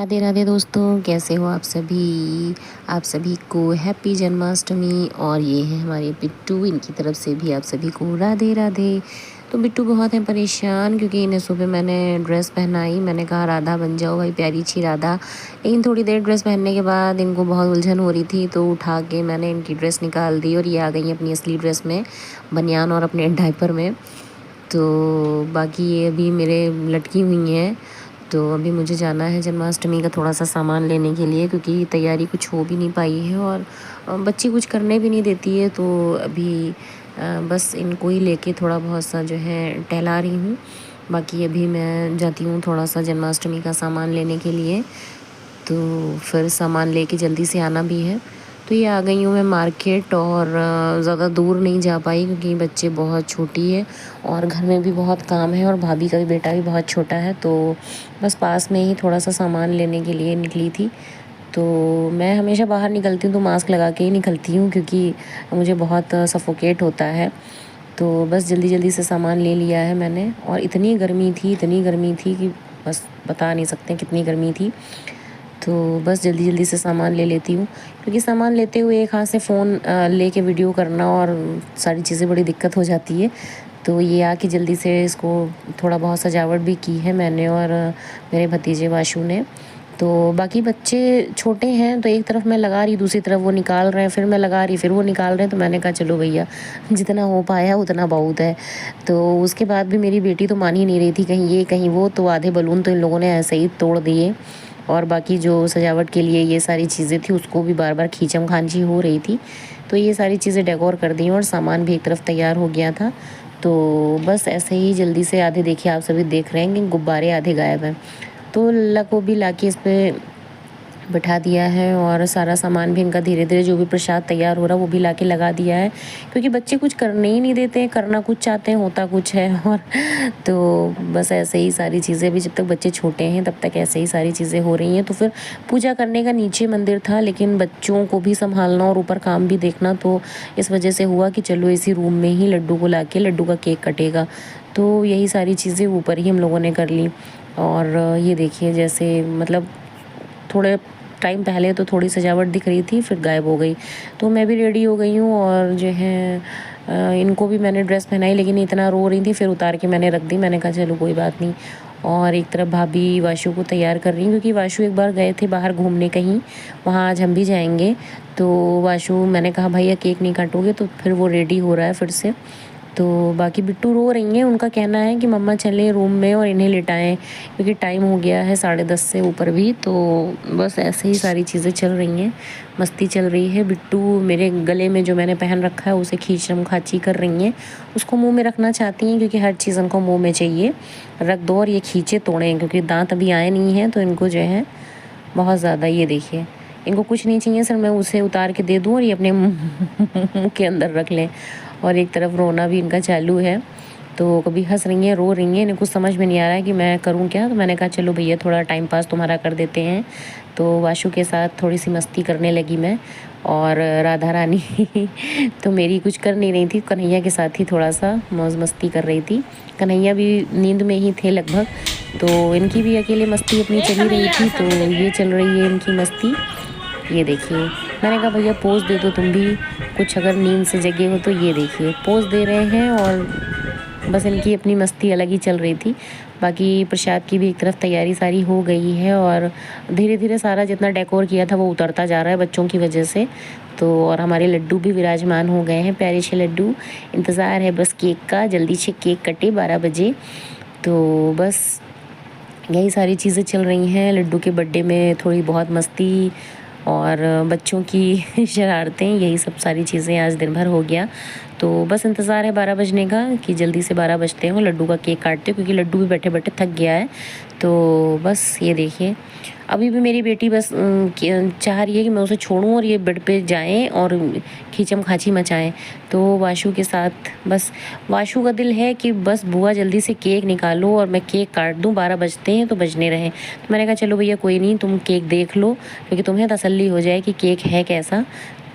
राधे राधे दोस्तों, कैसे हो आप सभी को हैप्पी जन्माष्टमी। और ये है हमारे बिट्टू, इनकी तरफ से भी आप सभी को राधे राधे। तो बिट्टू बहुत हैं परेशान क्योंकि इन्हें सुबह मैंने ड्रेस पहनाई, मैंने कहा राधा बन जाओ भाई, प्यारी सी राधा। लेकिन थोड़ी देर ड्रेस पहनने के बाद इनको बहुत उलझन हो रही थी, तो उठा के मैंने इनकी ड्रेस निकाल दी और ये आ गई अपनी असली ड्रेस में, बनियान और अपने डायपर में। तो बाकी ये अभी मेरे लटकी हुई हैं। तो अभी मुझे जाना है जन्माष्टमी का थोड़ा सा सामान लेने के लिए, क्योंकि तैयारी कुछ हो भी नहीं पाई है और बच्ची कुछ करने भी नहीं देती है। तो अभी बस इनको ही लेके थोड़ा बहुत सा जो है टहला रही हूँ। बाकी अभी मैं जाती हूँ थोड़ा सा जन्माष्टमी का सामान लेने के लिए, तो फिर सामान लेके जल्दी से आना भी है। तो ये आ गई हूँ मैं मार्केट, और ज़्यादा दूर नहीं जा पाई क्योंकि बच्चे बहुत छोटी है और घर में भी बहुत काम है और भाभी का भी बेटा भी बहुत छोटा है। तो बस पास में ही थोड़ा सा सामान लेने के लिए निकली थी। तो मैं हमेशा बाहर निकलती हूँ तो मास्क लगा के ही निकलती हूँ क्योंकि मुझे बहुत सफोकेट होता है। तो बस जल्दी जल्दी से सामान ले लिया है मैंने, और इतनी गर्मी थी कि बस बता नहीं सकते कितनी गर्मी थी। तो बस जल्दी जल्दी से सामान ले लेती हूँ, क्योंकि सामान लेते हुए एक हाथ से फ़ोन लेके वीडियो करना और सारी चीज़ें बड़ी दिक्कत हो जाती है। तो ये आके जल्दी से इसको थोड़ा बहुत सजावट भी की है मैंने और मेरे भतीजे वाशु ने। तो बाकी बच्चे छोटे हैं तो एक तरफ मैं लगा रही, दूसरी तरफ वो निकाल रहे हैं, फिर मैं लगा रही, फिर वो निकाल रहे हैं। तो मैंने कहा चलो भैया जितना हो पाया उतना बहुत है। तो उसके बाद भी मेरी बेटी तो मान ही नहीं रही थी, कहीं ये कहीं वो। तो आधे बलून तो इन लोगों ने ऐसे ही तोड़ दिए, और बाकी जो सजावट के लिए ये सारी चीज़ें थी उसको भी बार बार खींचम खांची हो रही थी। तो ये सारी चीज़ें डेकोर कर दी और सामान भी एक तरफ तैयार हो गया था। तो बस ऐसे ही जल्दी से, आधे देखिए आप सभी देख रहे हैं कि गुब्बारे आधे गायब हैं। तो लक को भी लाके इस पे बिठा दिया है, और सारा सामान भी इनका धीरे धीरे जो भी प्रसाद तैयार हो रहा है वो भी लाके लगा दिया है, क्योंकि बच्चे कुछ करने ही नहीं देते हैं, करना कुछ चाहते हैं होता कुछ है। और तो बस ऐसे ही सारी चीज़ें भी, जब तक बच्चे छोटे हैं तब तक ऐसे ही सारी चीज़ें हो रही हैं। तो फिर पूजा करने का नीचे मंदिर था, लेकिन बच्चों को भी संभालना और ऊपर काम भी देखना, तो इस वजह से हुआ कि चलो इसी रूम में ही लड्डू को ला के लड्डू का केक कटेगा। तो यही सारी चीज़ें ऊपर ही हम लोगों ने कर ली। और ये देखिए जैसे मतलब थोड़े टाइम पहले तो थोड़ी सजावट दिख रही थी, फिर गायब हो गई। तो मैं भी रेडी हो गई हूँ, और जो है इनको भी मैंने ड्रेस पहनाई, लेकिन इतना रो रही थी, फिर उतार के मैंने रख दी। मैंने कहा चलो कोई बात नहीं। और एक तरफ भाभी वाशु को तैयार कर रही हैं, क्योंकि वाशु एक बार गए थे बाहर घूमने कहीं, वहाँ आज हम भी जाएंगे। तो वाशु, मैंने कहा भैया केक नहीं काटोगे, तो फिर वो रेडी हो रहा है फिर से। तो बाकी बिट्टू रो रही हैं, उनका कहना है कि मम्मा चलें रूम में और इन्हें लिटाएं, क्योंकि टाइम हो गया है 10:30 से ऊपर भी। तो बस ऐसे ही सारी चीज़ें चल रही हैं, मस्ती चल रही है। बिट्टू मेरे गले में जो मैंने पहन रखा है उसे खींचम खाची कर रही हैं, उसको मुंह में रखना चाहती हैं, क्योंकि हर चीज़ उनको मुंह में चाहिए, रख दो और ये खींचे तोड़ें, क्योंकि दांत अभी आए नहीं हैं। तो इनको जो है बहुत ज़्यादा, ये देखिए इनको कुछ नहीं चाहिए सर, मैं उसे उतार के दे दूँ और ये अपने मुँह के अंदर रख लें। और एक तरफ रोना भी इनका चालू है, तो कभी हंस रही हैं, रो रही हैं, इन्हें कुछ समझ में नहीं आ रहा है कि मैं करूं क्या। तो मैंने कहा चलो भैया थोड़ा टाइम पास तुम्हारा कर देते हैं। तो वाशु के साथ थोड़ी सी मस्ती करने लगी मैं, और राधा रानी तो मेरी कुछ कर नहीं रही थी, कन्हैया के साथ ही थोड़ा सा मौज मस्ती कर रही थी। कन्हैया भी नींद में ही थे लगभग, तो इनकी भी अकेले मस्ती अपनी चली रही थी। तो ये चल रही है इनकी मस्ती, ये देखिए। मैंने कहा भैया पोज दे दो तुम भी, कुछ अगर नींद से जगे हो। तो ये देखिए पोज दे रहे हैं, और बस इनकी अपनी मस्ती अलग ही चल रही थी। बाकी प्रसाद की भी एक तरफ तैयारी सारी हो गई है, और धीरे धीरे सारा जितना डेकोर किया था वो उतरता जा रहा है बच्चों की वजह से। तो और हमारे लड्डू भी विराजमान हो गए हैं, प्यारे से लड्डू। इंतज़ार है बस केक का, जल्दी से केक कटे 12 बजे। तो बस यही सारी चीज़ें चल रही हैं। लड्डू के बर्थडे में थोड़ी बहुत मस्ती और बच्चों की शरारतें, यही सब सारी चीज़ें आज दिन भर हो गया। तो बस इंतज़ार है 12 बजने का, कि जल्दी से 12 बजते हैं लड्डू का केक काटते हो, क्योंकि लड्डू भी बैठे बैठे थक गया है। तो बस ये देखिए अभी भी मेरी बेटी बस चाह रही है कि मैं उसे छोड़ूं और ये बेड पे जाएं और खींचम खाची मचाएं। तो वाशु के साथ बस, वाशु का दिल है कि बस बुआ जल्दी से केक निकालो और मैं केक काट दूं, 12 बजते हैं तो बजने रहें। तो मैंने कहा चलो भैया कोई नहीं, तुम केक देख लो, क्योंकि तुम्हें तसल्ली हो जाए कि केक है कैसा।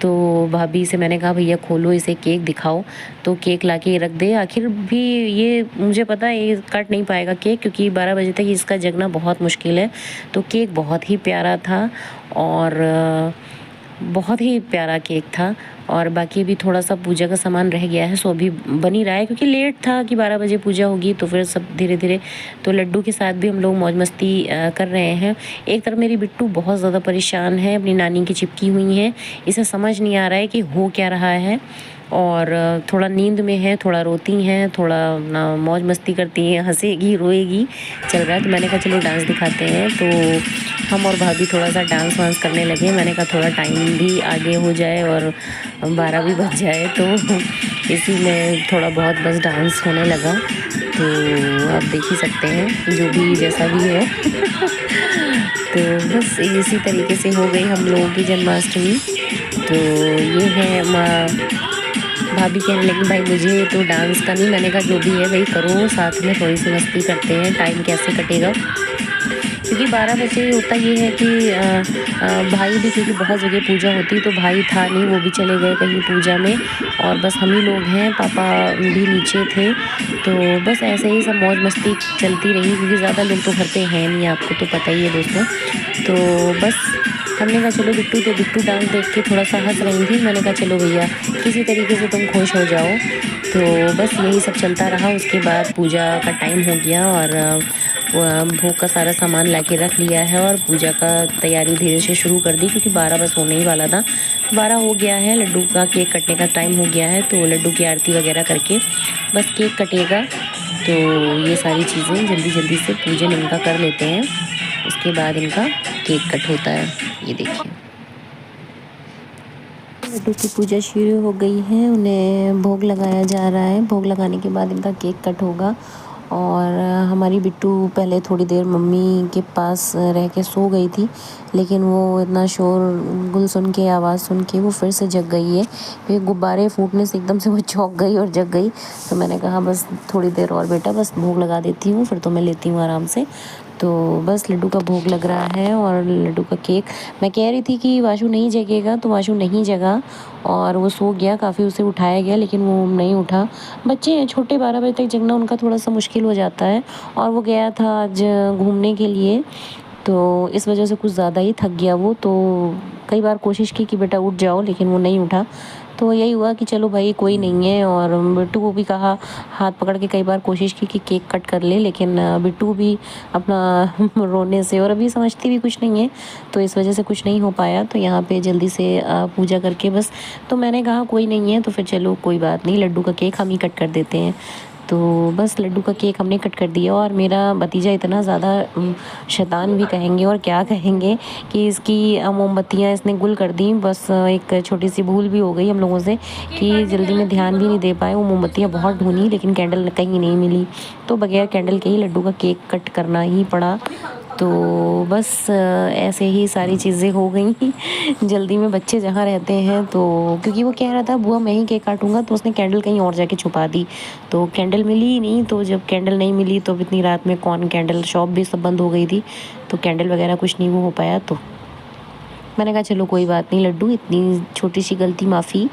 तो भाभी से मैंने कहा भैया खोलो इसे, केक दिखाओ। तो केक लाके रख दे। आखिर भी ये मुझे पता है ये काट नहीं पाएगा केक, क्योंकि 12 बजे तक इसका जगना बहुत मुश्किल है। तो केक बहुत बहुत ही प्यारा था और बहुत ही प्यारा केक था। और बाकी अभी थोड़ा सा पूजा का सामान रह गया है, सो अभी बन ही रहा है क्योंकि लेट था कि 12 बजे पूजा होगी, तो फिर सब धीरे धीरे। तो लड्डू के साथ भी हम लोग मौज मस्ती कर रहे हैं। एक तरफ मेरी बिट्टू बहुत ज़्यादा परेशान है, अपनी नानी की चिपकी हुई है, इसे समझ नहीं आ रहा है कि हो क्या रहा है। और थोड़ा नींद में है, थोड़ा रोती हैं, थोड़ा ना मौज मस्ती करती हैं, हंसेगी रोएगी, चल रहा है। तो मैंने कहा चलो डांस दिखाते हैं। तो हम और भाभी थोड़ा सा डांस वांस करने लगे। मैंने कहा थोड़ा टाइम भी आगे हो जाए और 12 भी बज जाए, तो इसी में थोड़ा बहुत बस डांस होने लगा। तो आप देख ही सकते हैं, जो भी जैसा भी है। तो बस इसी तरीके से हो गई हम लोगों की जन्माष्टमी। तो ये है भाभी कहने लगी भाई मुझे तो डांस का नहीं। मैंने कहा जो भी है भाई करो, साथ में थोड़ी सी मस्ती करते हैं, टाइम कैसे कटेगा। क्योंकि 12 बजे होता ये है कि भाई भी, क्योंकि बहुत जगह पूजा होती, तो भाई था नहीं, वो भी चले गए कहीं पूजा में, और बस हम ही लोग हैं, पापा भी नीचे थे। तो बस ऐसे ही सब मौज मस्ती चलती रही, क्योंकि ज़्यादा लोग तो घर पे हैं नहीं, आपको तो पता ही है दोस्तों। तो बस हमने कहा चलो बिट्टू डांस देख के थोड़ा सा हंस रही थी। मैंने कहा चलो भैया किसी तरीके से तुम खुश हो जाओ। तो बस यही सब चलता रहा। उसके बाद पूजा का टाइम हो गया और भोग का सारा सामान लाके रख लिया है और पूजा का तैयारी धीरे से शुरू कर दी, क्योंकि 12 बस होने ही वाला था। 12 हो गया है, लड्डू का केक कटने का टाइम हो गया है। तो लड्डू की आरती वगैरह करके बस केक कटेगा। तो ये सारी चीज़ें जल्दी जल्दी से पूजन इनका कर लेते हैं, उसके बाद इनका केक कट होता है। ये देखिए लड्डू की पूजा शुरू हो गई है, उन्हें भोग लगाया जा रहा है। भोग लगाने के बाद इनका केक कट होगा। और हमारी बिट्टू पहले थोड़ी देर मम्मी के पास रह के सो गई थी, लेकिन वो इतना शोर गुल सुन के, आवाज़ सुन के वो फिर से जग गई है। फिर गुब्बारे फूटने से एकदम से वो चौंक गई और जग गई। तो मैंने कहा बस थोड़ी देर और बेटा, बस भोग लगा देती हूँ, फिर तो मैं लेती हूँ आराम से। तो बस लड्डू का भोग लग रहा है और लड्डू का केक। मैं कह रही थी कि वाशु नहीं जगेगा, तो वाशु नहीं जगा और वो सो गया। काफ़ी उसे उठाया गया लेकिन वो नहीं उठा। बच्चे हैं छोटे, 12 बजे तक जगना उनका थोड़ा सा मुश्किल हो जाता है। और वो गया था आज घूमने के लिए, तो इस वजह से कुछ ज़्यादा ही थक गया वो। तो कई बार कोशिश की कि बेटा उठ जाओ, लेकिन वो नहीं उठा। तो यही हुआ कि चलो भाई कोई नहीं है। और बिट्टू को भी कहा, हाथ पकड़ के कई बार कोशिश की कि केक कट कर ले, लेकिन बिट्टू भी अपना रोने से, और अभी समझती भी कुछ नहीं है, तो इस वजह से कुछ नहीं हो पाया। तो यहाँ पे जल्दी से पूजा करके बस, तो मैंने कहा कोई नहीं है तो फिर चलो कोई बात नहीं, लड्डू का केक हम ही कट कर देते हैं। तो बस लड्डू का केक हमने कट कर दिया। और मेरा भतीजा इतना ज़्यादा शैतान भी कहेंगे और क्या कहेंगे कि इसकी मोमबत्तियाँ इसने गुल कर दी। बस एक छोटी सी भूल भी हो गई हम लोगों से कि जल्दी में ध्यान भी नहीं दे पाए। वो मोमबत्तियाँ बहुत ढूंढी लेकिन कैंडल कहीं नहीं मिली, तो बगैर कैंडल के ही लड्डू का केक कट करना ही पड़ा। तो बस ऐसे ही सारी चीज़ें हो गई जल्दी में। बच्चे जहाँ रहते हैं, तो क्योंकि वो कह रहा था बुआ मैं ही केक काटूंगा, तो उसने कैंडल कहीं और जाके छुपा दी, तो कैंडल मिली ही नहीं। तो जब कैंडल नहीं मिली तो इतनी रात में कौन, कैंडल शॉप भी सब बंद हो गई थी, तो कैंडल वगैरह कुछ नहीं वो हो पाया। तो मैंने कहा चलो कोई बात नहीं लड्डू, इतनी छोटी सी गलती माफ़ी,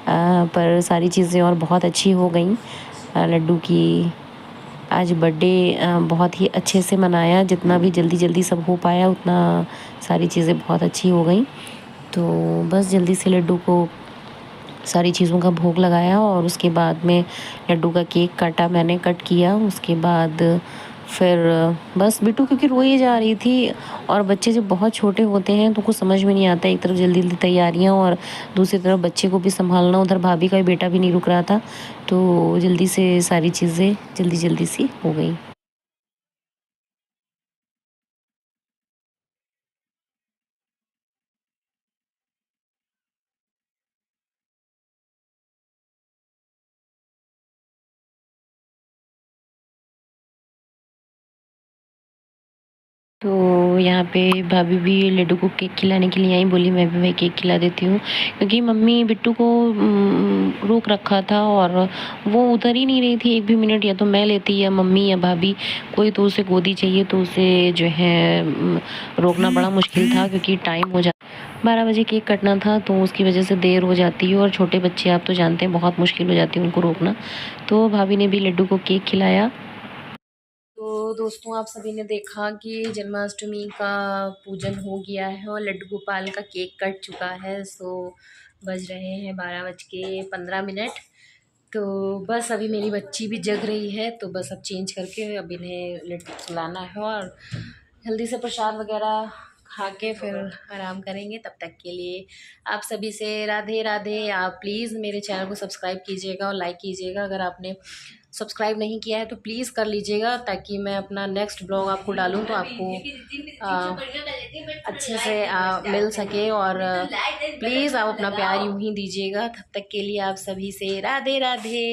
पर सारी चीज़ें और बहुत अच्छी हो गई। लड्डू की आज बर्थडे बहुत ही अच्छे से मनाया, जितना भी जल्दी जल्दी सब हो पाया उतना सारी चीज़ें बहुत अच्छी हो गई। तो बस जल्दी से लड्डू को सारी चीज़ों का भोग लगाया और उसके बाद में लड्डू का केक काटा, मैंने कट किया। उसके बाद फिर बस बिट्टू क्योंकि रोई जा रही थी, और बच्चे जब बहुत छोटे होते हैं तो कुछ समझ में नहीं आता, एक तरफ जल्दी जल्दी तैयारियां और दूसरी तरफ बच्चे को भी संभालना। उधर भाभी का बेटा भी नहीं रुक रहा था, तो जल्दी से सारी चीज़ें जल्दी जल्दी सी हो गई। तो यहाँ पे भाभी भी लड्डू को केक खिलाने के लिए आई, बोली मैं भी भाई केक खिला देती हूँ, क्योंकि मम्मी बिट्टू को रोक रखा था और वो उतर ही नहीं रही थी एक भी मिनट। या तो मैं लेती या मम्मी या भाभी, कोई तो उसे गोदी चाहिए, तो उसे जो है रोकना बड़ा मुश्किल था, क्योंकि टाइम हो जा 12 बजे केक कटना था, तो उसकी वजह से देर हो जाती है। और छोटे बच्चे आप तो जानते हैं बहुत मुश्किल हो जाती है उनको रोकना। तो भाभी ने भी लड्डू को केक खिलाया। तो दोस्तों आप सभी ने देखा कि जन्माष्टमी का पूजन हो गया है और लड्डू गोपाल का केक कट चुका है। सो बज रहे हैं 12:15। तो बस अभी मेरी बच्ची भी जग रही है, तो बस अब चेंज करके अब इन्हें लिट सुलाना है और जल्दी से प्रसाद वगैरह खा के फिर आराम करेंगे। तब तक के लिए आप सभी से राधे राधे। आप प्लीज़ मेरे चैनल को सब्सक्राइब कीजिएगा और लाइक कीजिएगा। अगर आपने सब्सक्राइब नहीं किया है तो प्लीज़ कर लीजिएगा, ताकि मैं अपना नेक्स्ट ब्लॉग आपको डालूँ तो आपको अच्छे से मिल सके। और प्लीज़ आप अपना प्यार यूं ही दीजिएगा। तब तक के लिए आप सभी से राधे राधे।